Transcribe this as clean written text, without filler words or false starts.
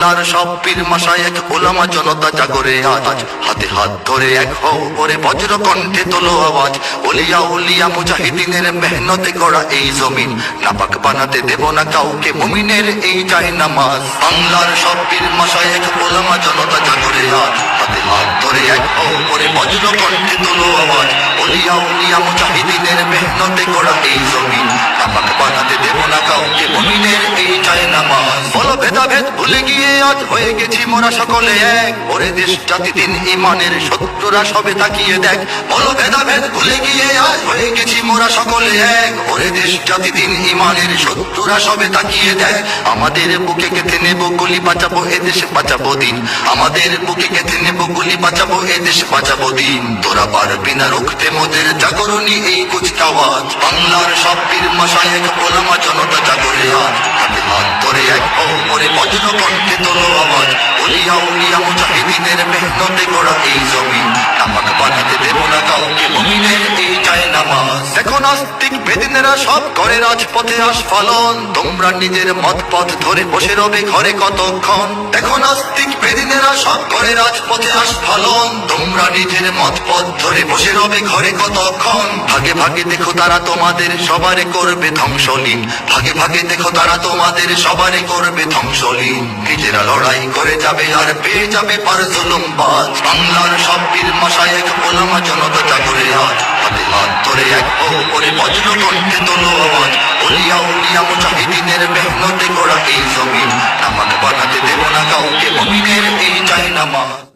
তার সব পীর মাশায়েখ ওলামা জনতা জাগরে আজ হাতে হাত ধরে এক হও ওরে বজ্র কণ্ঠে তোলো আওয়াজ ওলিয়া উলিয়া মুজাহিদিনের মেহনতে গড়া এই জমিন নাপাক বানাতে দেব না কাউকে মুমিনের এই যায় নামাজ বাংলার সব পীর মাশায়েখ ওলামা জনতা জাগরে আজ হাতে হাত ধরে এক হও ওরে বজ্র কণ্ঠে তোলো আওয়াজ ওলিয়া উলিয়া মুজাহিদিনের মেহনতে গড়া এই জমিন নাপাক বানাতে দেব না কাউকে মুমিনের এই যায় নামাজ বলো ভেদাভেদ ভুলে গিয়ে আজ হয়ে গেছি মোরা সকলে এক ওরে দেশ জাতি দিন ইমানের শত্রুরা সবে তাকিয়ে দেখ বলো ভেদাভেদ ভুলে গিয়ে আজ হয়ে গেছি মোরা সকলে এক ওরে দেশ জাতি দিন ইমানের শত্রুরা সবে তাকিয়ে দেখ আমাদের বুকে গেঁথে নেব গুলি বাঁচাবো এ দেশ বাঁচাবো দিন আমাদের বুকে গেঁথে নেব গুলি বাঁচাবো এ দেশ বাঁচাবো দিন তোরা পারবি না রুখতে মোদের জাগরণী এই কুচকাওয়াজ বাংলার সব পীর মাশায়েখ ওলামা জনতা জাগরে আজ হাতে হাত ধরে এক ওরে বজ্র কণ্ঠে তোলো আওয়াজ ওলিয়া উলিয়া মুজাহিদিনের মেহনতে গড়া এই জমিন নাপাক বানাতে দেব না কাউকে মুমিনের এই যায় নামাজ দেখো নাস্তিক বেদিনেরা সব করে রাজপথে আস্ফালন তোমরা নিজের মত পথ ধরে বসে রবে ঘরে কতক্ষণ দেখো নাস্তিক বেদিনেরা সব করে রাজপথে আস্ফালন তোমরা নিজের মত পথ ধরে বসে রবে ঘরে কতক্ষণ ভাগে ভাগে দেখো তারা তোমাদের সবারে করবে ধ্বংসলীন ভাগে ভাগে দেখো তারা তোমাদের সবারে করবে ধ্বংসলীন নিজেরা লড়াই করে যাবে আর পেয়ে যাবে পার জুলুমবাজ বাংলার সব পীর মাশায়েখ ওলামা জনতা জাগরে আজ হাতে হাত ধরে এক ওরে বজ্র কণ্ঠে তোলো আওয়াজ ওলিয়া উলিয়া মুজাহিদিনের মেহনতে গড়া এই জমিন নামাক বানাতে দেব না কাউকে মুমিনের এই যায় নামাজ।